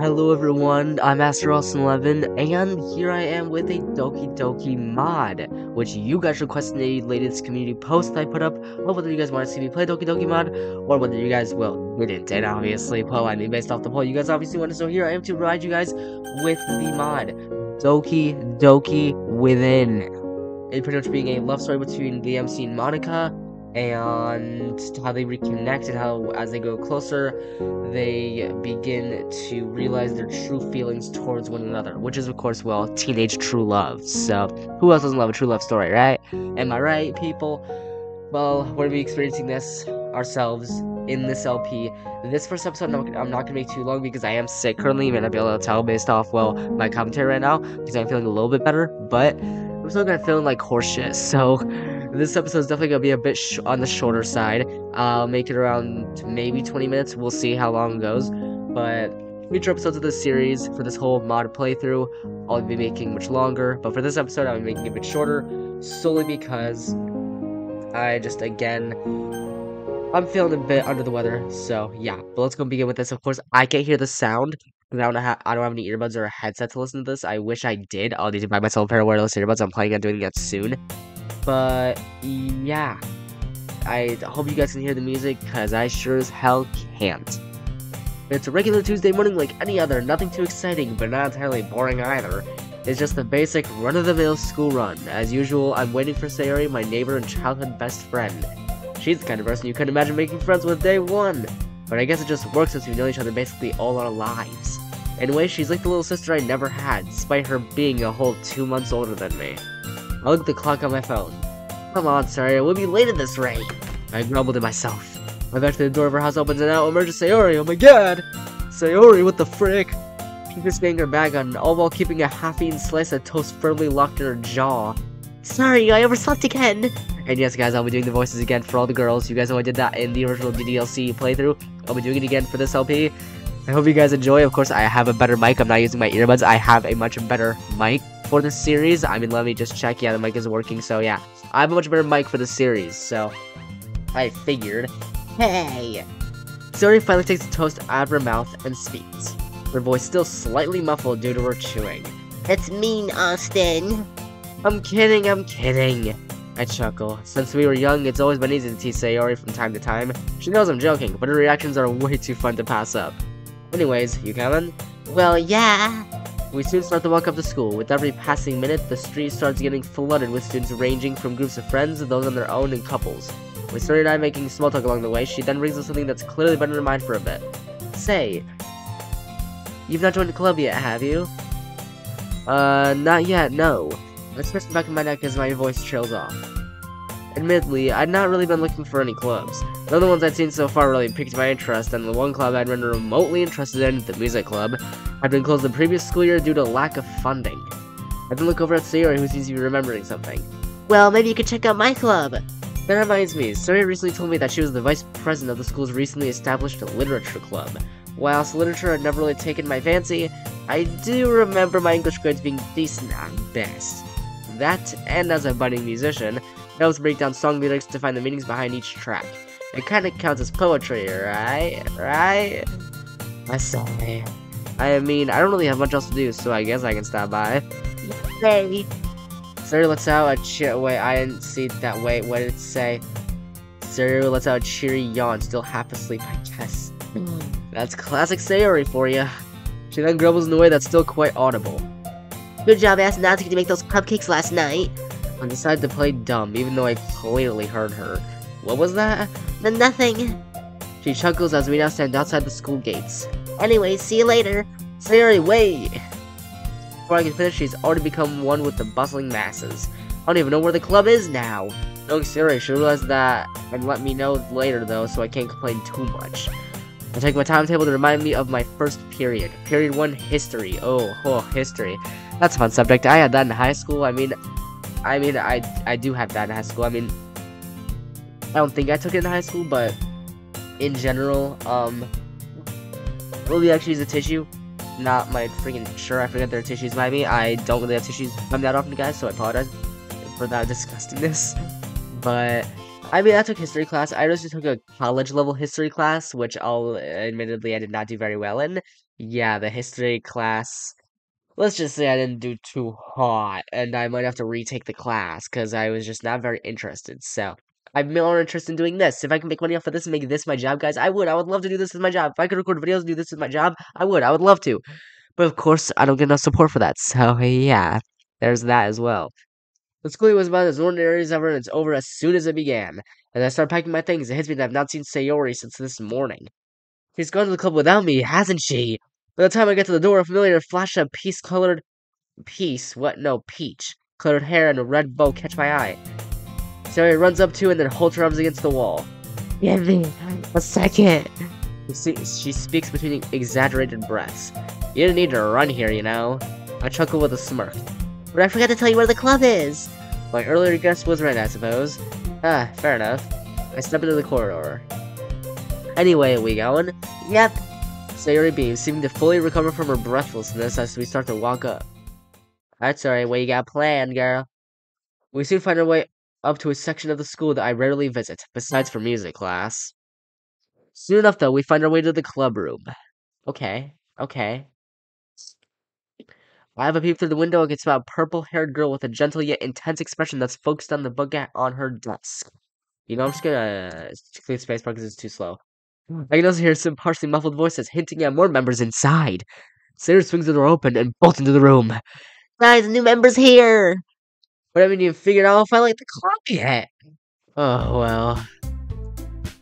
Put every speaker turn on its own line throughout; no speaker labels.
Hello everyone, I'm Master Awesome11, and here I am with a Doki Doki mod, which you guys requested in a latest community post I put up of whether you guys want to see me play Doki Doki mod, or whether you guys, didn't, and obviously, based off the poll, you guys obviously wanted, so here I am to provide you guys with the mod, Doki Doki Within. It pretty much being a love story between the MC and Monika, and how they reconnect and how, as they go closer, they begin to realize their true feelings towards one another, which is, of course, teenage true love. So, who else doesn't love a true love story, right? Am I right, people? Well, we're going to be experiencing this ourselves in this LP. This first episode, I'm not going to make too long because I am sick currently. You may not be able to tell based off, my commentary right now, because I'm feeling a little bit better, but I'm still kind of feeling like horseshit, so this episode is definitely going to be a bit on the shorter side. I'll make it around maybe 20 minutes. We'll see how long it goes. But future episodes of this series, for this whole mod playthrough, I'll be making much longer. But for this episode, I'll be making it a bit shorter, solely because I just, again, I'm feeling a bit under the weather. So, yeah. But let's go begin with this. Of course, I can't hear the sound. I don't have any earbuds or a headset to listen to this. I wish I did. I'll need to buy myself a pair of wireless earbuds. I'm planning on doing that soon. But, yeah, I hope you guys can hear the music, because I sure as hell can't. It's a regular Tuesday morning like any other, nothing too exciting, but not entirely boring either. It's just the basic run-of-the-mill school run. As usual, I'm waiting for Sayori, my neighbor and childhood best friend. She's the kind of person you couldn't imagine making friends with day one. But I guess it just works since we've known each other basically all our lives. Anyway, she's like the little sister I never had, despite her being a whole 2 months older than me. I look at the clock on my phone. Come on, Sayori, we'll be late at this rate. I grumbled to myself. Eventually, the door of her house opens and out emerges Sayori. Oh my god! Sayori, what the frick? She's just getting her bag on, all while keeping a half-eaten slice of toast firmly locked in her jaw. Sorry, I overslept again. And yes, guys, I'll be doing the voices again for all the girls. You guys know I did that in the original DDLC playthrough. I'll be doing it again for this LP. I hope you guys enjoy. Of course, I have a better mic. I'm not using my earbuds. I have a much better mic for this series. I mean, let me just check. Yeah, the mic is working, so yeah. I have a much better mic for this series, so I figured. Hey! Sayori finally takes the toast out of her mouth and speaks. Her voice still slightly muffled due to her chewing.
That's mean, Austin.
I'm kidding. I chuckle. Since we were young, it's always been easy to tease Sayori from time to time. She knows I'm joking, but her reactions are way too fun to pass up. Anyways, you coming?
Well, yeah.
We soon start to walk up to school. With every passing minute, the street starts getting flooded with students ranging from groups of friends to those on their own and couples. We started out making small talk along the way. She then brings up something that's clearly been in her mind for a bit. Say, you've not joined the club yet, have you? Not yet, no. I scratch the back of my neck as my voice trails off. Admittedly, I'd not really been looking for any clubs. None of the ones I'd seen so far really piqued my interest, and the one club I'd been remotely interested in, the music club, had been closed the previous school year due to lack of funding. I then look over at Sayori, who seems to be remembering something.
Well, maybe you could check out my club.
That reminds me, Sayori recently told me that she was the vice president of the school's recently established literature club. Whilst literature had never really taken my fancy, I do remember my English grades being decent at best. That, and as a budding musician, I was to break down song lyrics to find the meanings behind each track. It kinda counts as poetry, right? I sigh. I mean, I don't really have much else to do, so I guess I can stop by.
Hey.
Sayori lets out a wait, I didn't see that, wait, what did it say? Sayori lets out a cheery yawn, still half asleep, I guess. That's classic Sayori for you. She then grumbles in a way that's still quite audible.
Good job asking Natsuki to make those cupcakes last night.
I decided to play dumb, even though I clearly heard her. What was that?
Nothing.
She chuckles as we now stand outside the school gates.
Anyway, see you later.
Sayori, wait! Before I can finish, she's already become one with the bustling masses. I don't even know where the club is now. Knowing Sayori, she realized that and let me know later though, so I can't complain too much. I take my timetable to remind me of my first period. Period 1, history. Oh, history. That's a fun subject. I had that in high school. I mean, I do have that in high school. I mean, I don't think I took it in high school, but in general, Lily actually uses a tissue. Not my freaking sure. I forget there are tissues by me. I don't really have tissues that often, guys, so I apologize for that disgustingness. But I mean, I took history class. I just took a college level history class, which admittedly I did not do very well in. Yeah, the history class. Let's just say I didn't do too hot, and I might have to retake the class because I was just not very interested. So I'm more interested in doing this. If I can make money off of this and make this my job, guys, I would. I would love to do this as my job. If I could record videos and do this as my job, I would. I would love to. But of course, I don't get enough support for that. So yeah, there's that as well. The school year was about as ordinary as ever, and it's over as soon as it began. As I start packing my things, it hits me that I've not seen Sayori since this morning. She's gone to the club without me, hasn't she? By the time I get to the door, a familiar flash of peach-colored hair and a red bow catch my eye. Sayori runs up to and then holds her arms against the wall.
Give me a second.
She speaks between exaggerated breaths. You didn't need to run here, you know. I chuckle with a smirk.
But I forgot to tell you where the club is.
My earlier guess was right, I suppose. Ah, fair enough. I step into the corridor. Anyway, we going?
Yep.
Sayori beams, seeming to fully recover from her breathlessness as we start to walk up. That's alright, what you got planned, girl? We soon find our way up to a section of the school that I rarely visit, besides for music class. Soon enough, though, we find our way to the club room. Okay. I have a peep through the window and can spot a purple-haired girl with a gentle yet intense expression that's focused on the book on her desk. You know, I'm just gonna clear space bar because it's too slow. I can also hear some partially muffled voices hinting at more members inside. Sayori swings the door open and bolts into the room.
Guys, new members here.
But I haven't even figured out if I like the club yet. Oh, well.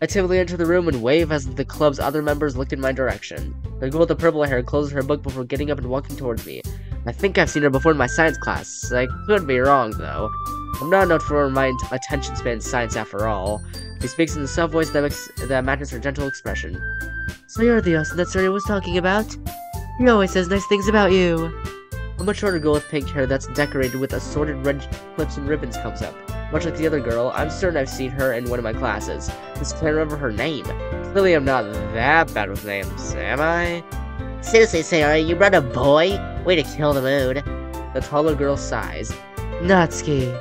I typically enter the room and wave as the club's other members look in my direction. The girl with the purple hair closes her book before getting up and walking towards me. I think I've seen her before in my science class. I could be wrong, though. I'm not known for my attention span in science after all. She speaks in the soft voice that matches her gentle expression.
So you're the Austin that Sayori was talking about? He always says nice things about you.
A much shorter girl with pink hair that's decorated with assorted red clips and ribbons comes up. Much like the other girl, I'm certain I've seen her in one of my classes. Just can't remember her name. Clearly I'm not that bad with names, am I?
Seriously, Sayori, you brought a boy? Way to kill the mood.
The taller girl sighs.
Natsuki.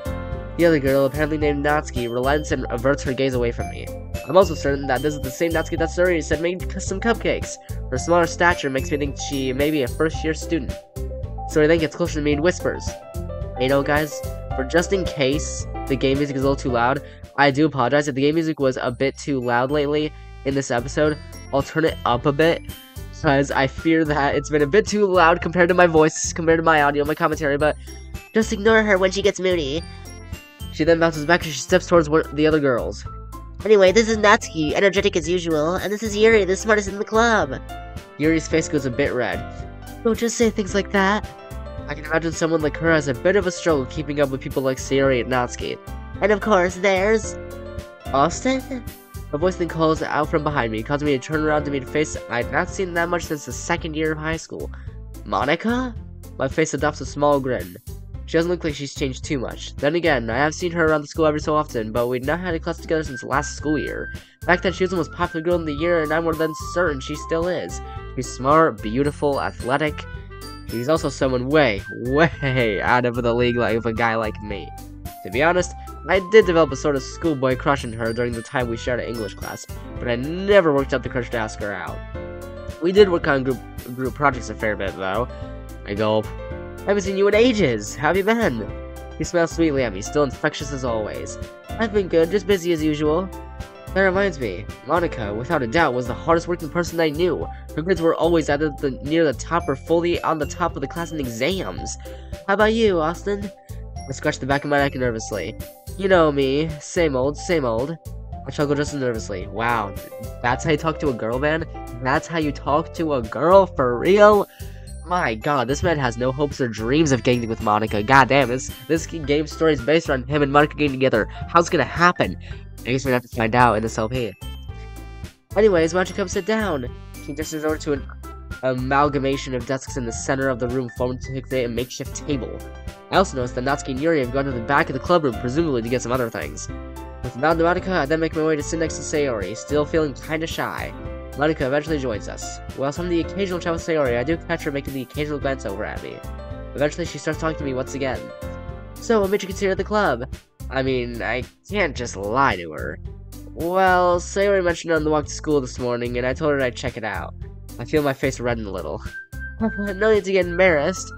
The other girl, apparently named Natsuki, relents and averts her gaze away from me. I'm also certain that this is the same Natsuki that Sayori said made custom cupcakes. Her smaller stature makes me think she may be a first-year student. Sayori then gets closer to me and whispers. You know, guys, for just in case the game music is a little too loud, I do apologize. If the game music was a bit too loud lately in this episode, I'll turn it up a bit, because I fear that it's been a bit too loud compared to my voice, compared to my audio, my commentary, but
just ignore her when she gets moody.
She then bounces back and she steps towards the other girls.
Anyway, this is Natsuki, energetic as usual, and this is Yuri, the smartest in the club.
Yuri's face goes a bit red.
Don't just say things like that.
I can imagine someone like her has a bit of a struggle keeping up with people like Sayori and Natsuki.
And of course, there's
Austin? A voice then calls out from behind me, causing me to turn around to meet a face I'd not seen that much since the second year of high school. Monika? My face adopts a small grin. She doesn't look like she's changed too much. Then again, I have seen her around the school every so often, but we'd not had a class together since last school year. Back then, she was the most popular girl in the year, and I'm more than certain she still is. She's smart, beautiful, athletic. She's also someone way out of the league of a guy like me. To be honest, I did develop a sort of schoolboy crush on her during the time we shared an English class, but I never worked up the courage to ask her out. We did work on group projects a fair bit, though. I gulp. I haven't seen you in ages. How have you been? He smiles sweetly at me, still infectious as always. I've been good, just busy as usual. That reminds me, Monika, without a doubt, was the hardest working person I knew. Her grades were always either near the top or fully on the top of the class in exams. How about you, Austin? I scratch the back of my neck nervously. You know me, same old, same old. I chuckle just as nervously. Wow, that's how you talk to a girl, man? That's how you talk to a girl, for real? My god, this man has no hopes or dreams of getting with Monika. God damn, this game story is based on him and Monika getting together. How's it gonna happen? I guess we're gonna have to find out in this LP. Anyways, why don't you come sit down? She gestures over to an amalgamation of desks in the center of the room formed to create a makeshift table. I also noticed that Natsuki and Yuri have gone to the back of the club room, presumably to get some other things. With a nod to Monika, I then make my way to sit next to Sayori, still feeling kinda shy. Monika eventually joins us. While some of the occasional chat with Sayori, I do catch her making the occasional glance over at me. Eventually, she starts talking to me once again. So, what made you consider the club? I mean, I can't just lie to her. Well, Sayori mentioned it on the walk to school this morning, and I told her I'd check it out. I feel my face redden a little. No need to get embarrassed.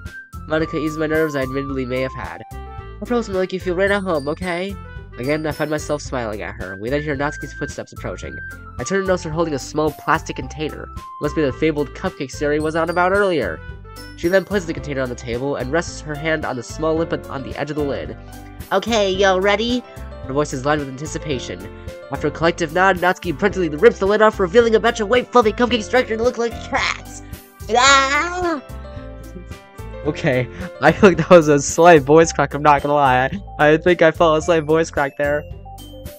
Monika eased my nerves I admittedly may have had. I promise to make you feel right at home, okay? Again, I find myself smiling at her. We then hear Natsuki's footsteps approaching. I turn and notice her holding a small plastic container. Must be the fabled cupcake Siri was on about earlier. She then places the container on the table and rests her hand on the small lip on the edge of the lid.
Okay, y'all ready?
Her voice is lined with anticipation. After a collective nod, Natsuki promptly rips the lid off, revealing a batch of white, fluffy cupcakes structured to look like cats. Ah! Okay, I feel like that was a slight voice crack, I'm not gonna lie. I think I felt a slight voice crack there.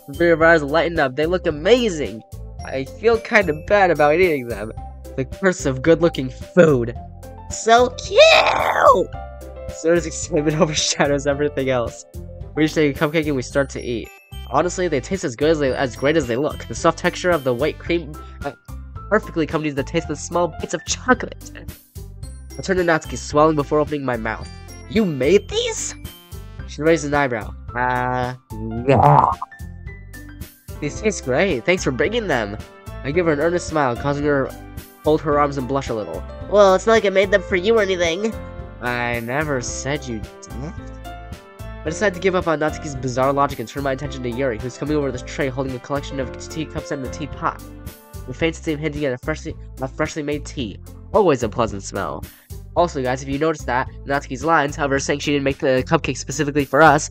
The three of our eyes lighten up, they look amazing. I feel kind of bad about eating them. The curse of good-looking food.
So cute!
Sarah's excitement overshadows everything else. We each take a cupcake and we start to eat. Honestly, they taste as good as great as they look. The soft texture of the white cream perfectly accompanies the taste of small bits of chocolate. I turn to Natsuki, swelling before opening my mouth. You made these? She raised an eyebrow. Yeah. These taste great. Thanks for bringing them. I give her an earnest smile, causing her to fold her arms and blush a little.
Well, it's not like I made them for you or anything.
I never said you did. I decide to give up on Natsuki's bizarre logic and turn my attention to Yuri, who's coming over with a tray holding a collection of teacups and a teapot. The faint steam hinting at a freshly made tea. Always a pleasant smell. Also, guys, if you noticed that, Natsuki's lines, however, saying she didn't make the cupcake specifically for us,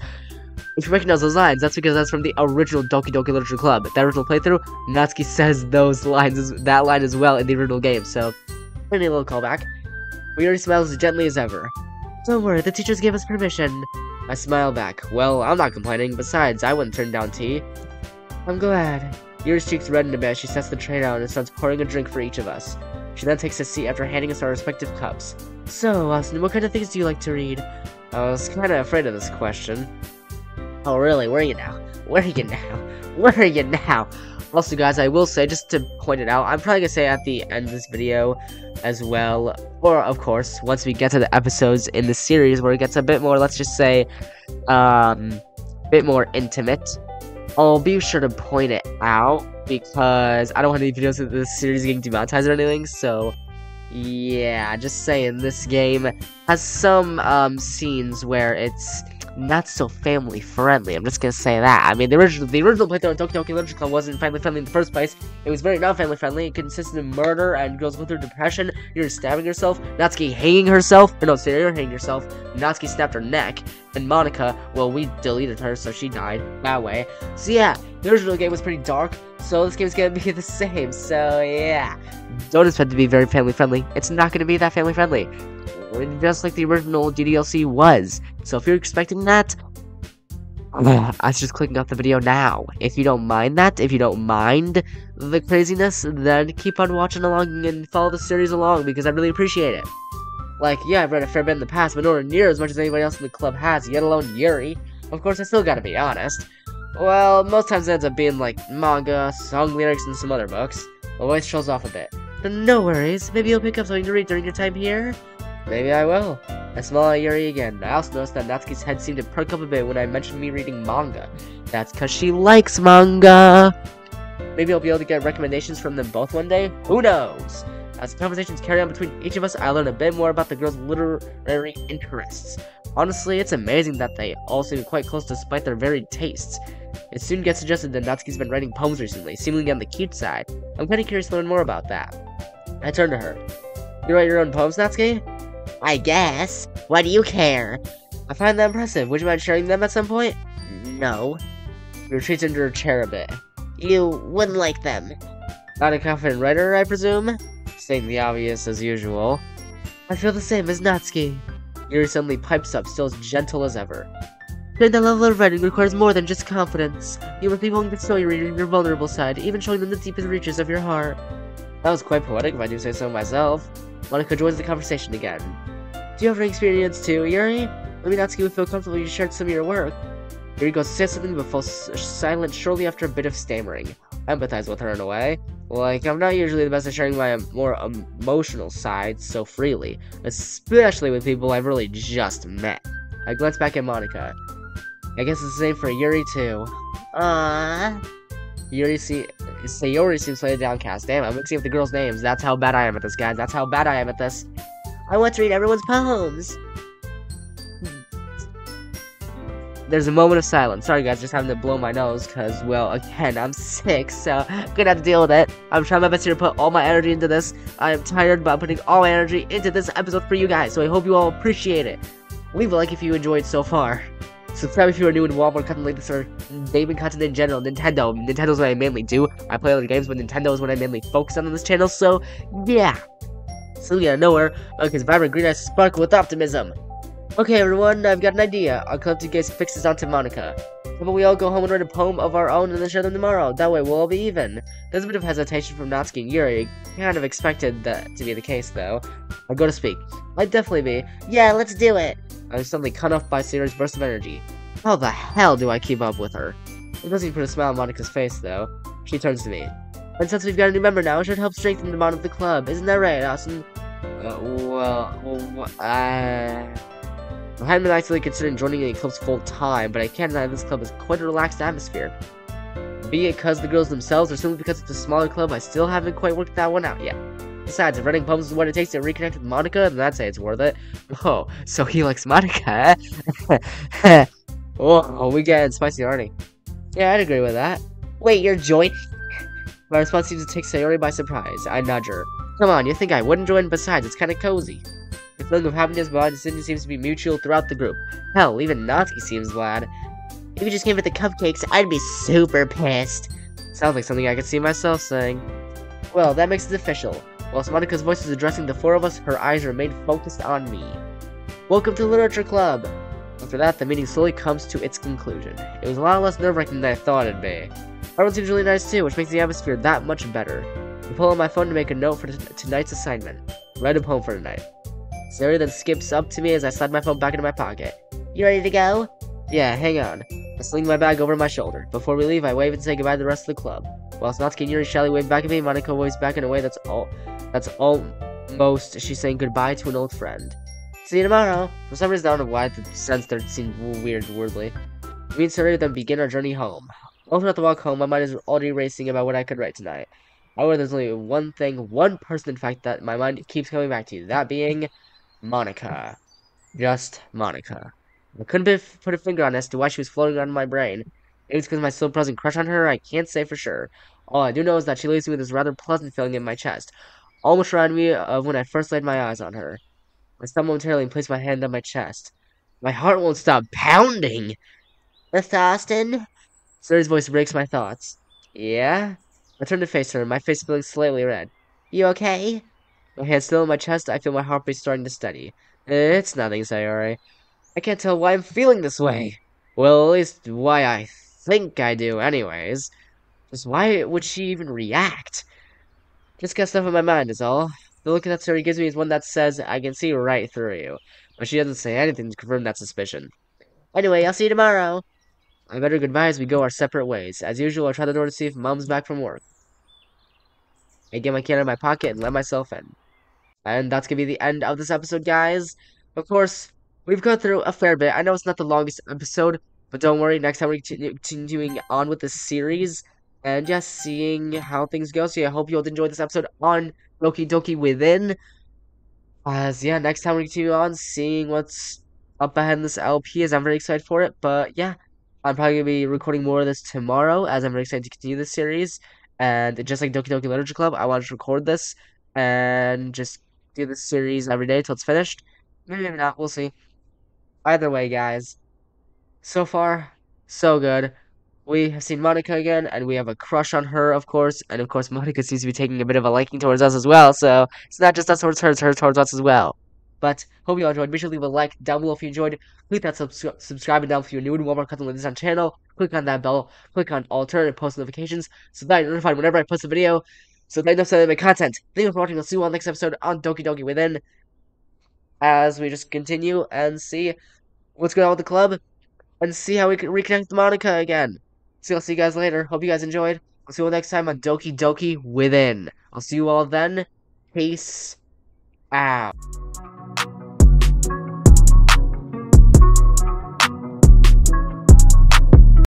if you recognize those lines, that's because that's from the original Doki Doki Literature Club. That original playthrough, Natsuki says that line as well in the original game, so, pretty little callback. Yuri smiles as gently as ever.
Don't worry, the teachers gave us permission.
I smile back. Well, I'm not complaining. Besides, I wouldn't turn down tea.
I'm glad.
Yuri's cheeks redden a bit as she sets the tray down and starts pouring a drink for each of us. She then takes a seat after handing us our respective cups.
So, Austin, what kind of things do you like to read?
I was kinda afraid of this question.
Oh, really? Where are you now?
Where are you now? Where are you now? Also, guys, I will say, just to point it out, I'm probably gonna say at the end of this video as well, or, of course, once we get to the episodes in the series where it gets a bit more, let's just say, bit more intimate, I'll be sure to point it out, because I don't want any videos of this series getting demonetized or anything, so, yeah, just saying, this game has some, scenes where it's not so family friendly. I'm just gonna say that. I mean, the original playthrough on Doki Doki Literature Club wasn't family friendly in the first place. It was very not family friendly. It consisted of murder and girls going through depression. You're stabbing herself. Natsuki hanging herself. Or no, Sarah, you're hanging yourself. Natsuki snapped her neck. And Monika, well, we deleted her, so she died that way. So yeah, the original game was pretty dark. So this game's gonna be the same. So yeah, don't expect it to be very family friendly. It's not gonna be that family friendly. Just like the original DDLC was. So if you're expecting that, I was just clicking off the video now. If you don't mind that, if you don't mind the craziness, then keep on watching along and follow the series along, because I really appreciate it. Like, yeah, I've read a fair bit in the past, but nowhere near as much as anybody else in the club has, yet alone Yuri. Of course, I still gotta be honest. Well, most times it ends up being like manga, song lyrics, and some other books. My voice shows off a bit.
No worries, maybe you'll pick up something to read during your time here?
Maybe I will. I smile at Yuri again. I also noticed that Natsuki's head seemed to perk up a bit when I mentioned me reading manga. That's because she likes manga. Maybe I'll be able to get recommendations from them both one day? Who knows? As the conversations carry on between each of us, I learn a bit more about the girls' literary interests. Honestly, it's amazing that they all seem quite close despite their varied tastes. It soon gets suggested that Natsuki's been writing poems recently, seemingly on the cute side. I'm kinda curious to learn more about that. I turn to her. You write your own poems, Natsuki?
I guess. Why do you care?
I find that impressive. Would you mind sharing them at some point?
No.
She retreats into her chair a bit.
You wouldn't like them.
Not a confident writer, I presume? Stating the obvious as usual.
I feel the same as Natsuki.
Yuri suddenly pipes up, still as gentle as ever.
Learning that level of writing requires more than just confidence. You must be willing to show your reader your vulnerable side, even showing them the deepest reaches of your heart.
That was quite poetic, if I do say so myself. Monika joins the conversation again.
Do you have any experience too, Yuri? Maybe Natsuki would feel comfortable if you shared some of your work.
Yuri goes to say something but falls silent shortly after a bit of stammering. I empathize with her in a way. Like, I'm not usually the best at sharing my more emotional side so freely, especially with people I've really just met. I glance back at Monika. I guess it's the same for Yuri too.
Aww.
Yuri Sayori seems slightly downcast. Damn, I'm mixing up the girls' names. That's how bad I am at this, guys. That's how bad I am at this.
I want to read everyone's poems.
There's a moment of silence. Sorry, guys, just having to blow my nose, because, well, again, I'm sick, so I'm gonna have to deal with it. I'm trying my best here to put all my energy into this. I am tired, but I'm putting all my energy into this episode for you guys, so I hope you all appreciate it. Leave a like if you enjoyed so far. Subscribe if you are new and want more content like this, or gaming content in general. Nintendo's what I mainly do. I play other games, but Nintendo is what I mainly focus on this channel, so, yeah. So, yeah, nowhere, because vibrant green eyes sparkle with optimism. Okay, everyone, I've got an idea. I'll collect you guys' fixes onto Monika. How about we all go home and write a poem of our own and then share them tomorrow? That way we'll all be even. There's a bit of hesitation from Natsuki and Yuri. Kind of expected that to be the case, though. I'll go to speak. I'd definitely be.
Yeah, let's do it.
I was suddenly cut off by Sayori's burst of energy. How the hell do I keep up with her? It doesn't put a smile on Monika's face, though. She turns to me.
And since we've got a new member now, it should help strengthen the bond of the club. Isn't that right, Austin?
I hadn't been actually considering joining the clubs full time, but I can't deny this club is quite a relaxed atmosphere. Be it because the girls themselves, or simply because it's a smaller club, I still haven't quite worked that one out yet. Besides, if writing poems is what it takes to reconnect with Monika, then I'd say it's worth it. Oh, so he likes Monika, eh? Oh, we getting spicy already. Yeah, I'd agree with that.
Wait, you're joining?
My response seems to take Sayori by surprise. I nudge her. Come on, you think I wouldn't join? Besides, it's kinda cozy. The feeling of happiness behind decision seems to be mutual throughout the group. Hell, even Natsuki seems glad.
If you just came for the cupcakes, I'd be super pissed.
Sounds like something I could see myself saying. Well, that makes it official. Whilst Monika's voice is addressing the four of us, her eyes remain focused on me. Welcome to the Literature Club! After that, the meeting slowly comes to its conclusion. It was a lot less nerve-wracking than I thought it'd be. Everyone seems really nice too, which makes the atmosphere that much better. I pull out my phone to make a note for tonight's assignment. Write a poem for tonight. Sayori then skips up to me as I slide my phone back into my pocket.
You ready to go?
Yeah, hang on. I sling my bag over my shoulder. Before we leave, I wave and say goodbye to the rest of the club. Whilst Natsuki and Yuri shyly wave back at me, Monika waves back in a way that's almost she's saying goodbye to an old friend. See you tomorrow. For some reason, I don't know why the sense there seemed weirdly. Me and Sayori then begin our journey home. All throughout the walk home, my mind is already racing about what I could write tonight. However, there's only one person, in fact, that my mind keeps coming back to. That being Monika. Just Monika. I couldn't put a finger on as to why she was floating around in my brain. Maybe it's because of my still present crush on her, I can't say for sure. All I do know is that she leaves me with this rather pleasant feeling in my chest. Almost reminded me of when I first laid my eyes on her. I stopped momentarily and placed my hand on my chest. My heart won't stop pounding!
Mr. Austin?
Sayori's voice breaks my thoughts. Yeah? I turn to face her, my face feeling slightly red.
You okay?
My hand still on my chest, I feel my heartbeat starting to steady. It's nothing, Sayori. I can't tell why I'm feeling this way. Well, at least why I think I do, anyways. Just why would she even react? Just got stuff in my mind, is all. The look that Sayori gives me is one that says, I can see right through you. But she doesn't say anything to confirm that suspicion.
Anyway, I'll see you tomorrow.
I bid her goodbye as we go our separate ways. As usual, I try the door to see if Mom's back from work. I get my key out of my pocket and let myself in. And that's going to be the end of this episode, guys. Of course, we've gone through a fair bit. I know it's not the longest episode, but don't worry. Next time we're continuing on with this series and just seeing how things go. So yeah, I hope you all enjoyed this episode on Doki Doki Within. As yeah, next time we continue on seeing what's up ahead in this LP, as I'm very excited for it. But yeah, I'm probably going to be recording more of this tomorrow, as I'm very excited to continue this series. And just like Doki Doki Literature Club, I want to record this and just do this series every day till it's finished. Maybe not, we'll see. Either way, guys, so far, so good. We have seen Monika again, and we have a crush on her, of course. And of course, Monika seems to be taking a bit of a liking towards us as well. So it's not just us towards her, it's her towards us as well. But hope you all enjoyed. Be sure to leave a like down below if you enjoyed. Click that subscribe down if you're new and want more content like this on the channel. Click on that bell. Click on all turn post notifications so that you're notified whenever I post a video. So that you know my content. Thank you for watching. I'll see you on the next episode on Doki Doki Within. As we just continue and see what's going on with the club. And see how we can reconnect with Monika again. So I'll see you guys later. Hope you guys enjoyed. I'll see you all next time on Doki Doki Within. I'll see you all then. Peace out.